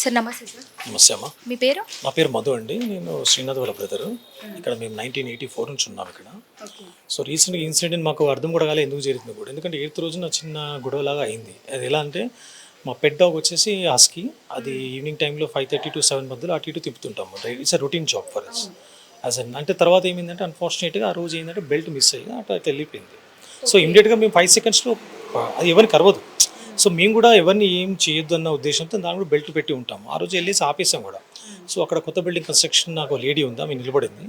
Sir నమస్తే sir. నమస్తే అమ్మా. మీ పేరు? నా పేరు మధు అండి. నేను శ్రీనాథ్ వాళ్ళ బ్రదరు. ఇక్కడ మేము 1984 నుంచి ఉన్నాం ఇక్కడ. సో రీసెంట్గా ఇన్సిడెంట్ మాకు అర్థం కూడా కాలేదు ఎందుకు జరిగింది కూడా. ఎందుకంటే 8th రోజున చిన్న గొడవలాగా అయింది. అది ఎలా అంటే మా పెట్ డాగ్ వచ్చేసి హస్కీ. అది ఈవినింగ్ టైంలో 5:30 to 7 మధ్యలో అటు ఇటు తిప్పుతుంటాము. It's a routine job for us. అంటే తర్వాత ఏమైందంటే అన్ఫార్చునేట్గా ఆ రోజు ఏంటంటే బెల్ట్ మిస్ అయ్యి అటు వెళ్ళిపోయింది. సో ఇమీడియట్గా మేము 5 secondsలో అది ఎవరికి అరవదు. సో మేము కూడా ఎవరిని ఏం చేయొద్దు అన్న ఉద్దేశంతో దాని కూడా బెల్ట్ పెట్టి ఉంటాము. ఆ రోజు వెళ్ళేసి ఆపేసాం కూడా. సో అక్కడ కొత్త బిల్డింగ్ కన్స్ట్రక్షన్ నాకు లేడీ ఉంది, ఆమె నిలబడింది.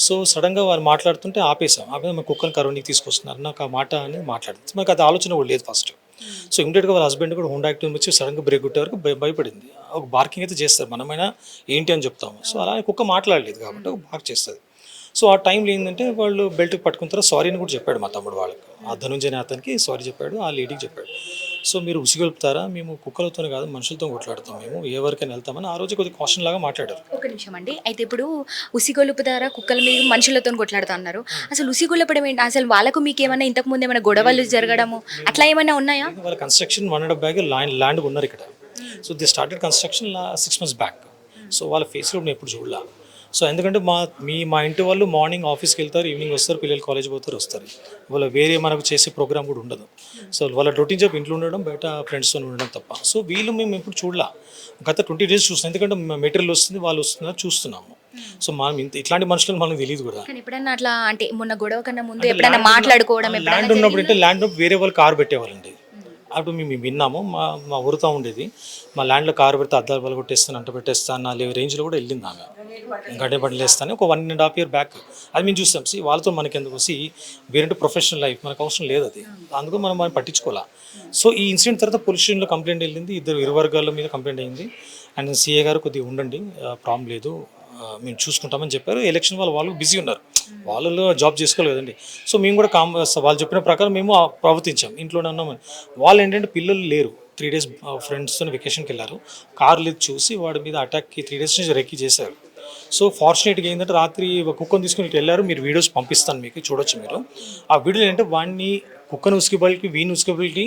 సో సడన్గా వారు మాట్లాడుతుంటే ఆపేసాం. మా కుక్కని కరోనికి తీసుకొస్తున్నారు నాకు ఆ మాట అని మాట్లాడింది. మాకు అది ఆలోచన కూడా లేదు ఫస్ట్. సో ఇమీడియట్గా వాళ్ళ హస్బెండ్ కూడా హోండా యాక్టివ్ వచ్చి సడన్గా బ్రేక్ కొట్టే వరకు భయపడింది. ఒక బార్కింగ్ అయితే చేస్తారు, మనమైనా ఏంటి అని చెప్తాము. సో అలా కుక్క మాట్లాడలేదు కాబట్టి ఒక బార్క్ చేస్తుంది. సో ఆ టైంలో ఏంటంటే వాళ్ళు బెల్ట్ పట్టుకున్న తర్వాత సారీ అని కూడా చెప్పాడు మా తమ్ముడు వాళ్ళకి. ఆ ధనుంజయ అతనికి సారీ చెప్పాడు, ఆ లేడీకి చెప్పాడు. సో మీరు ఉసిగొలుపుతారా, మేము కుక్కలతో కాదు మనుషులతో కొట్లాడతాం, మేము ఏ వరకైనా వెళ్తామని ఆ రోజు కొద్దిగా కాషన్ లాగా మాట్లాడారు. ఒక నిమిషం అండి. అయితే ఇప్పుడు ఉసిగొలుపుతారా కుక్కల మీద మనుషులతో కొట్లాడుతా అన్నారు. అసలు ఉసిగొలపడం ఏంటి? అసలు వాళ్ళకు మీకు ఏమైనా ఇంతకు ముందు ఏమైనా గొడవలు జరగడము అట్లా ఏమైనా ఉన్నాయా? వాళ్ళ కన్స్ట్రక్షన్ 1.5 బ్యాగ్ ల్యాండ్ ఉన్నారు ఇక్కడ. So the started construction 6 months back. So వాళ్ళ ఫేస్లో నేను ఎప్పుడు చూడలా. సో ఎందుకంటే మా ఇంటి వాళ్ళు మార్నింగ్ ఆఫీస్కి వెళ్తారు, ఈవినింగ్ వస్తారు, పిల్లలు కాలేజ్ పోతారు, వస్తారు. వాళ్ళ వేరే మనకు చేసే ప్రోగ్రామ్ కూడా ఉండదు. సో వాళ్ళ రొటీన్ జాబ్ ఇంట్లో ఉండడం, బయట ఫ్రెండ్స్తో ఉండడం తప్ప. సో వీళ్ళు మేము ఎప్పుడు చూడలా. గత 20 days చూస్తున్నాం. ఎందుకంటే మెటీరియల్ వస్తుంది, వాళ్ళు వస్తున్నారు, చూస్తున్నాము. సో మనం ఇట్లాంటి మనుషులను మనకు తెలియదు కూడా. ఎప్పుడన్నా అట్లా అంటే మొన్న గొడవ కన్నా ముందు ఎప్పుడైనా మాట్లాడుకోవడం, ల్యాండ్ ఉన్నప్పుడు అంటే ల్యాండ్ వేరే వాళ్ళు కారు పెట్టేవాళ్ళండి. అప్పుడు మేము విన్నాము. మా ఊరుతా ఉండేది. మా ల్యాండ్లో కారు పెడితే అద్దాలు బలు కొట్టేస్తాను, అంట పెట్టేస్తాను, నా రేంజ్లో కూడా వెళ్ళింది ఆమె. గడ్డే బండ్లు వేస్తాను ఒక 1.5 year బ్యాక్. అది మేము చూస్తాం. వాళ్ళతో మనకి ఎందుకు వేరే ప్రొఫెషనల్ లైఫ్ మనకు అవసరం లేదు అది. అందుకు మనం పట్టించుకోవాలి. సో ఈ ఇన్సిడెంట్ తర్వాత పోలీస్ స్టేషన్లో కంప్లైంట్ వెళ్ళింది. ఇరు వర్గాల మీద కంప్లైంట్ అయింది. అండ్ సిఏ గారు కొద్దిగా ఉండండి, ప్రాబ్లం లేదు, మేము చూసుకుంటామని చెప్పారు. ఎలక్షన్ వాళ్ళు బిజీ ఉన్నారు, వాళ్ళు జాబ్ చేసుకోలేదండి. సో మేము కూడా వాళ్ళు చెప్పిన ప్రకారం మేము ప్రవర్తించాం. ఇంట్లోనే ఉన్నామని. వాళ్ళు ఏంటంటే పిల్లలు లేరు, 3 days ఫ్రెండ్స్తో వెకేషన్కి వెళ్ళారు. కార్లు చూసి వాడి మీద అటాక్కి 3 days నుంచి రెక్కి చేశారు. సో ఫార్చునేట్గా ఏంటంటే రాత్రి కుక్కను తీసుకుని ఇటు వెళ్ళారు. మీరు వీడియోస్ పంపిస్తాను మీకు, చూడొచ్చు మీరు. ఆ వీడియోలు ఏంటంటే వాడిని కుక్కను ఉసుకుబడికి వీని ఉసుకుబడికి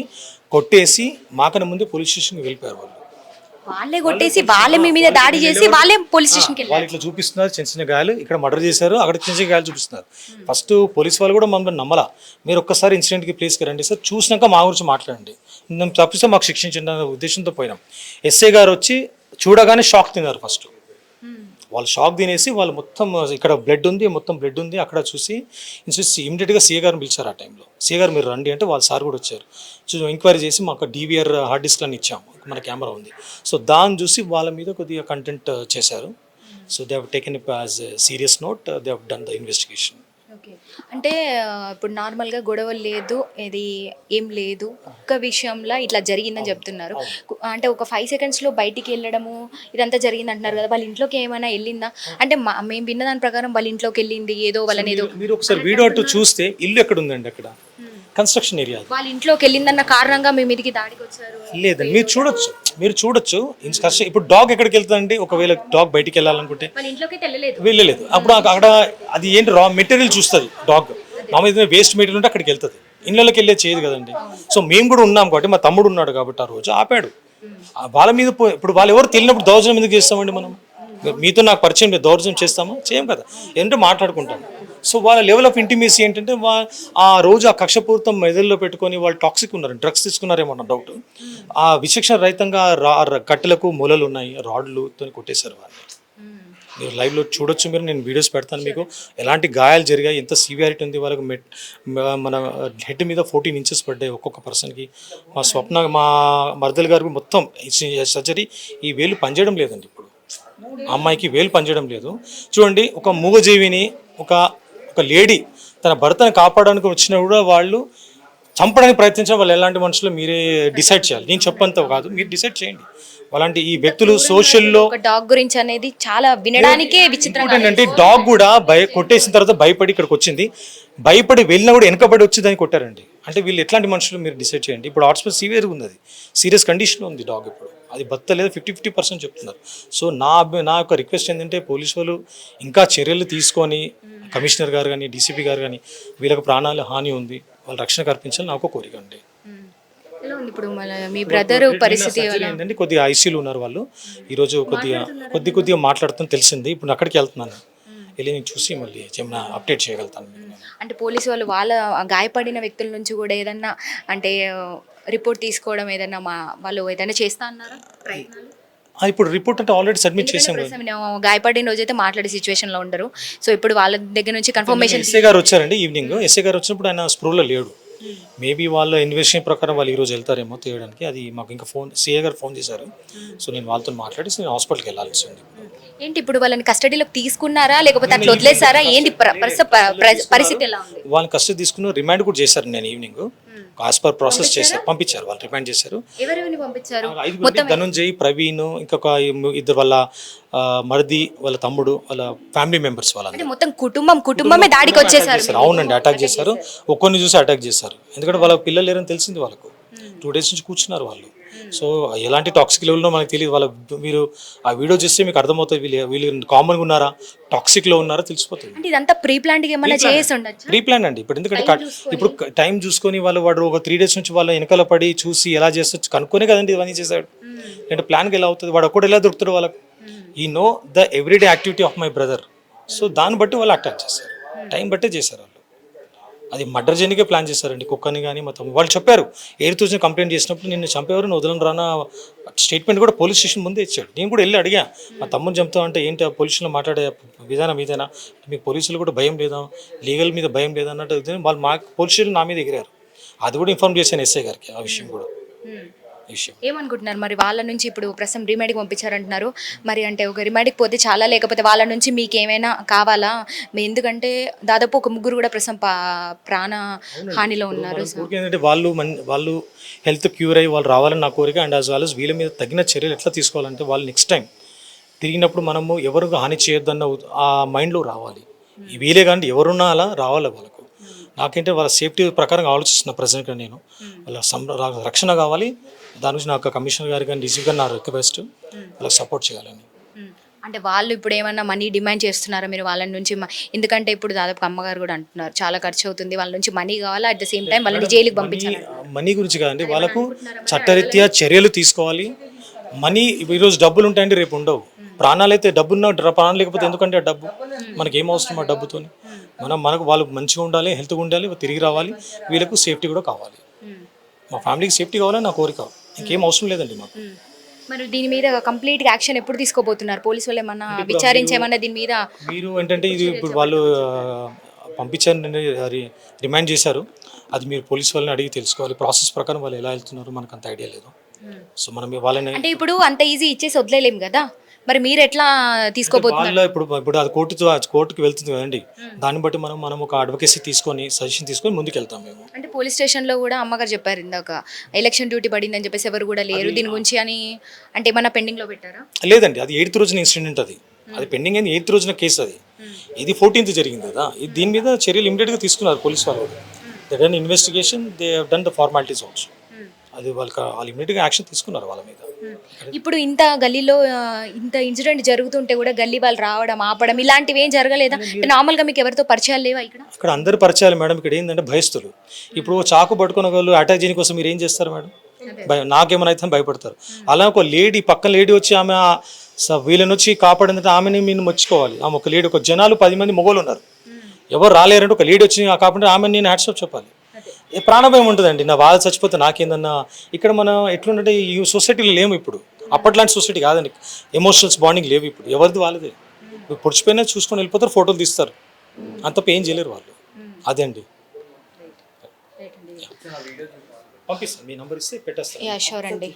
కొట్టేసి మాకన్నా ముందే పోలీస్ స్టేషన్కి వెళ్ళిపోయారు. వాళ్ళే కొట్టేసి వాళ్ళే మీ మీద దాడి చేసి వాళ్ళే పోలీస్ స్టేషన్కి వెళ్ళారు. వాళ్ళు ఇట్లా చూపిస్తున్నారు, చిన్న చిన్న గాయాలు, ఇక్కడ మర్డర్ చేశారు, అక్కడ చిన్న చిన్న గాయాలు చూపిస్తున్నారు. ఫస్ట్ పోలీస్ వాళ్ళు కూడా మమ్మల్ని నమ్మలా. మీరు ఒక్కసారి ఇన్సిడెంట్కి ప్లేస్కి రండి సార్, చూసినాక మా గురించి మాట్లాడండి, మేము తప్పిస్తే మాకు శిక్షించండి అనే ఉద్దేశంతో పోయినాం. ఎస్ఐ గారు వచ్చి చూడగానే షాక్ తిన్నారు. ఫస్ట్ వాళ్ళు షాక్ తినేసి వాళ్ళు మొత్తం ఇక్కడ బ్లడ్ ఉంది అక్కడ చూసి ఇమీడియట్గా సీఏ గారిని పిలిచారు. ఆ టైంలో సీఏ గారు మీరు రండి అంటే వాళ్ళ సార్ కూడా వచ్చారు. సో ఎంక్వైరీ చేసి మాకు DVR హార్డ్ డిస్క్లని ఇచ్చాము, మన కెమెరా ఉంది. సో దాన్ని చూసి వాళ్ళ మీద కొద్దిగా కంటెంట్ చేశారు. So they have taken it as serious note, they have done the investigation. అంటే ఇప్పుడు నార్మల్గా గొడవలు లేదు, ఇది ఏం లేదు, ఒక్క విషయంలో ఇట్లా జరిగిందని చెప్తున్నారు. అంటే ఒక 5 secondsలో బయటికి వెళ్ళడము ఇదంతా జరిగింది అంటున్నారు కదా. వాళ్ళ ఇంట్లోకి ఏమైనా వెళ్ళిందా? అంటే మేము విన్న దాని ప్రకారం వాళ్ళ ఇంట్లోకి వెళ్ళింది, ఏదో వాళ్ళని ఏదో. మీరు ఒకసారి వీడియో అటు చూస్తే ఇల్లు ఎక్కడ ఉందండి, అక్కడ కన్స్ట్రక్షన్ ఏరియా. వాళ్ళ ఇంట్లోకి వెళ్ళిందన్న కారణంగా మీ మీదకి దాడికి వచ్చారు. లేదండి, మీరు చూడొచ్చు. ఇప్పుడు డాగ్ ఎక్కడికి వెళ్తుందండి? ఒకవేళ డాగ్ బయటికి వెళ్ళాలనుకుంటే వాళ్ళ ఇంట్లోకి వెళ్ళలేదు. అప్పుడు అక్కడ అది ఏంటి రా మెటీరియల్ చూస్తుంది డాగ్. మామూలు వేస్ట్ మెటీరియల్ ఉంటే అక్కడికి వెళ్తుంది, ఇళ్ళకి వెళ్ళే చేయదు కదండి. సో మేము కూడా ఉన్నాం కాబట్టి, మా తమ్ముడు ఉన్నాడు కాబట్టి ఆ రోజు ఆపాడు. వాళ్ళ మీద ఇప్పుడు వాళ్ళు ఎవరు తెలియనప్పుడు దౌర్జన్యం ఎందుకు చేస్తామండి మనం? మీతో నాకు పరిచయం లేదు, దౌర్జన్యం చేస్తామా? చేయం కదా, ఏంటంటే మాట్లాడుకుంటాం. సో వాళ్ళ లెవెల్ ఆఫ్ ఇంటిమేసీ ఏంటంటే ఆ రోజు ఆ కక్షపూరితం మెదడులో పెట్టుకొని వాళ్ళు టాక్సిక్ ఉన్నారు, డ్రగ్స్ తీసుకున్నారేమో అన్న డౌట్. ఆ విచక్షణ రహితంగా కట్టెలకు మొలలు ఉన్నాయి, రాడ్లుతో కొట్టేశారు వాళ్ళని. మీరు లైవ్లో చూడొచ్చు, నేను వీడియోస్ పెడతాను మీకు. ఎలాంటి గాయాలు జరిగాయి, ఎంత సివియారిటీ ఉంది వాళ్ళకి. మన హెడ్ మీద 14 inches పడ్డాయి ఒక్కొక్క పర్సన్కి. మా మర్దల్ గారికి మొత్తం సర్జరీ, ఈ వేలు పనిచేయడం లేదండి. ఇప్పుడు అమ్మాయికి వేలు పనిచేయడం లేదు. చూడండి, ఒక మూగజీవిని ఒక లేడీ తన భర్తను కాపాడడానికి వచ్చినా కూడా వాళ్ళు చంపడానికి ప్రయత్నించిన వాళ్ళు ఎలాంటి మనుషులు మీరే డిసైడ్ చేయాలి. నేను చెప్పంత కాదు, మీరు డిసైడ్ చేయండి. అలాంటి ఈ వ్యక్తులు సోషల్లో డాగ్ గురించి అనేది చాలా వినడానికే విచిత్రంగా ఏంటంటే, డాగ్ కూడా కొట్టేసిన తర్వాత భయపడి ఇక్కడికి వచ్చింది, భయపడి వెళ్ళినా కూడా వెనకబడి వచ్చి దాన్ని కొట్టారండి. అంటే వీళ్ళు ఎట్లాంటి మనుషులు మీరు డిసైడ్ చేయండి. ఇప్పుడు హాస్పిటల్ సివియర్గా ఉంది, అది సీరియస్ కండిషన్లో ఉంది డాగ్. ఇప్పుడు అది బతలేదు, 50% చెప్తున్నారు. సో నా యొక్క రిక్వెస్ట్ ఏంటంటే, పోలీసు వాళ్ళు ఇంకా చర్యలు తీసుకొని, కమిషనర్ గారు కానీ DCP గారు కానీ, వీళ్ళకి ప్రాణాల హాని ఉంది, వాళ్ళు రక్షణ కల్పించాలి నాకు కోరిక అండి. ఎలా ఉంది ఇప్పుడు మన మీ బ్రదర్ పరిస్థితి సర్జరీ ఏంటంటే కొద్దిగా ఐసీయూలో ఉన్నారు వాళ్ళు. ఈరోజు కొద్దిగా మాట్లాడుతాను తెలిసింది. ఇప్పుడు అక్కడికి వెళ్తున్నాను, వెళ్ళి నేను చూసి మళ్ళీ ఏమైనా అప్డేట్ చేయగలుగుతాను మీకు నేను. అంటే పోలీసు వాళ్ళు వాళ్ళ గాయపడిన వ్యక్తుల నుంచి కూడా ఏదన్నా అంటే రిపోర్ట్ తీసుకోవడం ఏదన్నా వాళ్ళు ఏదైనా చేస్తా అన్నారా ప్రయత్నాలు? ఇప్పుడు రిపోర్ట్ అంటే ఆల్రెడీ సబ్మిట్ చేసాం కదా. ప్రస్తుతం గాయపడిన రోజైతే మాట్లాడే సిచ్యువేషన్లో ఉండరు. సో ఇప్పుడు వాళ్ళ దగ్గర నుంచి కన్ఫర్మేషన్ ఎస్ఐ గారు వచ్చారండి ఈవినింగ్. ఎస్ఐ గారు వచ్చినప్పుడు ఆయన స్ప్రోలో లేడు. మేబీ వాళ్ళ ఇన్వెస్టిగేషన్ ప్రకారం వాళ్ళు ఈరోజు వెళ్తారేమో తీయడానికి. అది మాకు ఇంకా సిఐ గారు ఫోన్ చేశారు. సో నేను వాళ్ళతో మాట్లాడి నేను హాస్పిటల్కి వెళ్ళాల్సి ఉంది. ఏంటి ఇప్పుడు వాళ్ళని కస్టడీలోకి తీసుకున్నారా లేకపోతే అట్లా వదిలేసారా? ఏంటి పరిస్థితి ఎలా ఉంది? వాళ్ళని కస్టడీ తీసుకుని రిమాండ్ కూడా చేశారు. నేను ఈవినింగ్ యాజ్ పర్ ప్రాసెస్ చేశారు, పంపించారు. వాళ్ళు రిమాండ్ చేశారు. ఎవరెవరిని పంపించారు? ధనుంజయ్, ప్రవీణ్, ఇంకొక ఇద్దరు వాళ్ళ మరిది, వాళ్ళ తమ్ముడు, వాళ్ళ ఫ్యామిలీ మెంబర్స్ వాళ్ళందరూ. అంటే మొత్తం కుటుంబమే దాడికి వచ్చేసారు. అవునండి, అటాక్ చేశారు. ఒక్కొన్ని చూసి అటాక్ చేశారు. ఎందుకంటే వాళ్ళ పిల్లలు లేరని తెలిసింది వాళ్ళకు. 2 days నుంచి కూర్చున్నారు వాళ్ళు. సో ఎలాంటి టాక్సిక్ లెవెల్లో మనకు తెలియదు. వాళ్ళ మీరు ఆ వీడియో చూస్తే మీకు అర్థమవుతుంది వీళ్ళు కామన్గా ఉన్నారా, టాక్సిక్లో ఉన్నారా తెలిసిపోతుంది. అంటే ఇదంతా ప్రీ ప్లాన్డ్ ఏమైనా చేసి ఉండొచ్చు. ప్రీ ప్లాన్ అండి. ఇప్పుడు ఎందుకంటే ఇప్పుడు టైం చూసుకొని వాడు ఒక 3 days నుంచి వాళ్ళ వెనకాల పడి చూసి ఎలా చేస్తూ కనుక్కొనే కదండి ఇవన్నీ చేశాడు. అంటే ప్లాన్కి ఎలా అవుతుంది, వాడు ఒక్కడు ఎలా దొరుకుతాడు వాళ్ళకు. ఈ know the everyday activity of my brother. So దాన్ని బట్టి వాళ్ళు అటాక్ చేశారు, టైం బట్టే చేశారు వాళ్ళు. అది మర్డర్ చేయడానికే ప్లాన్ చేశారండి. కుక్కని కానీ మొత్తం వాళ్ళు చెప్పారు. 8,000 కంప్లైంట్ చేసినప్పుడు నిన్ను చంపేవారు, నువ్వు వదలను రానా స్టేట్మెంట్ కూడా పోలీస్ స్టేషన్ ముందే ఇచ్చాడు. నేను కూడా వెళ్ళి అడిగా, మా తమ్ముని చంపుతావు అంటే ఏంటి ఆ పోలీసులో మాట్లాడే విధానం ఇదేనా, మీకు పోలీసులు కూడా భయం లేదా, లీగల్ మీద భయం లేదా అన్నట్టు వాళ్ళు మా పోలీస్ స్టేషన్ నా మీద ఎగిరారు. అది కూడా ఇన్ఫార్మ్ చేశాను ఎస్ఐ గారికి ఆ విషయం కూడా. ఏమనుకుంటున్నారు మరి వాళ్ళ నుంచి? ఇప్పుడు ప్రస్తుతం రిమాండ్కి పంపించారంటున్నారు. మరి అంటే ఒక రిమాండ్కి పోతే చాలా, లేకపోతే వాళ్ళ నుంచి మీకు ఏమైనా కావాలా? ఎందుకంటే దాదాపు ఒక 3 కూడా ప్రస్తుతం ప్రాణ హానిలో ఉన్నారు. ఏంటంటే వాళ్ళు హెల్త్ క్యూర్ అయ్యి వాళ్ళు రావాలని నా కోరిక. అండ్ యాజ్ వెల్ as వీళ్ళ మీద తగిన చర్యలు ఎట్లా తీసుకోవాలంటే వాళ్ళు నెక్స్ట్ టైం తిరిగినప్పుడు మనము ఎవరు హాని చేయొద్దన్న ఆ మైండ్లో రావాలి. వీలే కానీ ఎవరున్నా అలా రావాలి వాళ్ళకు. నాకేంటే వాళ్ళ సేఫ్టీ ప్రకారం ఆలోచిస్తున్నా ప్రజెంట్గా నేను. వాళ్ళ రక్షణ కావాలి. దాని నుంచి నాకు కమిషనర్ గారు కానీ డీసీ గారు నా రిక్వెస్ట్, వాళ్ళకి సపోర్ట్ చేయాలని. అంటే వాళ్ళు ఇప్పుడు ఏమన్నా మనీ డిమాండ్ చేస్తున్నారా మీరు వాళ్ళ నుంచి? ఎందుకంటే ఇప్పుడు దాదాపు అమ్మగారు కూడా అంటున్నారు చాలా ఖర్చు అవుతుంది, వాళ్ళ నుంచి మనీ కావాలా, అట్ ద సేమ్ టైం వాళ్ళని జైలుకి పంపించాలి. మనీ గురించి కాదండి, వాళ్ళకు చట్టరీత్యా చర్యలు తీసుకోవాలి. మనీ ఈరోజు డబ్బులు ఉంటాయండి, రేపు ఉండవు. ప్రాణాలు అయితే డబ్బున్న ప్రాణాలు లేకపోతే ఎందుకంటే ఆ డబ్బు మనకి ఏం అవసరం ఆ డబ్బుతో. మనకు వాళ్ళు మంచిగా ఉండాలి, హెల్త్గా ఉండాలి, తిరిగి రావాలి. వీళ్ళకు సేఫ్టీ కూడా కావాలి. మా ఫ్యామిలీకి సేఫ్టీ కావాలని నా కోరిక, ఇంకేం అవసరం లేదండి మాకు. మరి దీని మీద కంప్లీట్గా యాక్షన్ ఎప్పుడు తీసుకోబోతున్నారు? పోలీసు వాళ్ళు ఏమన్నా విచారించేమన్నా దీని మీద? మీరు ఏంటంటే ఇది ఇప్పుడు వాళ్ళు పంపించారు, రిమైండ్ చేశారు. అది మీరు పోలీసు వాళ్ళని అడిగి తెలుసుకోవాలి. ప్రాసెస్ ప్రకారం వాళ్ళు ఎలా వెళ్తున్నారు మనకు అంత ఐడియా లేదు. సో మనం వాళ్ళని అంటే ఇప్పుడు అంత ఈజీ ఇచ్చేసి వదిలేలేం కదా, మరి మీరు ఎట్లా తీసుకోబోతున్నారు? ఇప్పుడు అది కోర్టుకి వెళ్తుంది కదండి. దాన్ని బట్టి మనం ఒక అడ్వకేసీ తీసుకొని సజెషన్ తీసుకొని ముందుకు వెళ్తాం మేము. అంటే పోలీస్ స్టేషన్లో కూడా అమ్మగారు చెప్పారు ఇందాక ఎలక్షన్ డ్యూటీ పడిందని చెప్పేసి ఎవరు కూడా లేరు దీని గురించి అని. అంటే ఏమన్నా పెండింగ్లో పెట్టారా? లేదండి, అది 8th రోజున ఇన్సిడెంట్. అది పెండింగ్ అయింది 8th రోజున కేసు. ఇది 14th జరిగింది కదా. దీని మీద చర్యలు ఇమీడియట్గా తీసుకున్నారు పోలీస్ వాళ్ళు. They done investigation, they have done the formalities also. అది వాళ్ళు ఇమీడియట్గా యాక్షన్ తీసుకున్నారు వాళ్ళ మీద. ఇప్పుడు ఇంత గల్లీలో ఇంత ఇన్సిడెంట్ జరుగుతుంటే కూడా గల్లీ వాళ్ళు రావడం ఆపడం ఇలాంటివి ఏం జరగలేదా? నార్మల్గా మీకు ఎవరితో పరిచయాలు లేవా ఇక్కడ? ఇక్కడ అందరు పరిచయాలు మేడం. ఇక్కడ ఏంటంటే భయస్తులు. ఇప్పుడు చాకు పట్టుకున్న వాళ్ళు అటాక్ చేయని కోసం మీరు ఏం చేస్తారు మేడం? నాకేమైనా అయితే భయపడతారు. అలా ఒక లేడీ పక్కన లేడీ వచ్చి ఆమె వీళ్ళని వచ్చి కాపాడిందంటే ఆమెని మీరు మెచ్చుకోవాలి. ఆమె ఒక లేడీ, ఒక జనాలు 10 మంది మొగోళ్ళు ఉన్నారు, ఎవరు రాలేరంటే ఒక లేడీ వచ్చి కాపాడితే ఆమె నేను హ్యాట్స్ చెప్పాలి. ప్రాణభయం ఉంటుందండి. నా వాళ్ళు చచ్చిపోతే నాకేందన్నా. ఇక్కడ మనం ఎట్లుంటే ఈ సొసైటీలో లేము ఇప్పుడు. అప్పట్లాంటి సొసైటీ కాదండి. ఎమోషనల్స్ బాండింగ్ లేవు ఇప్పుడు. ఎవరిది వాళ్ళదే. ఇప్పుడు పొడిచిపోయినా చూసుకొని వెళ్ళిపోతారు, ఫోటోలు తీస్తారు, అంత ఏం చేయలేరు వాళ్ళు. అదే అండి. పంపిస్తాను, మీ నెంబర్ ఇస్తే పెట్టేస్తాను. షూర్ అండి.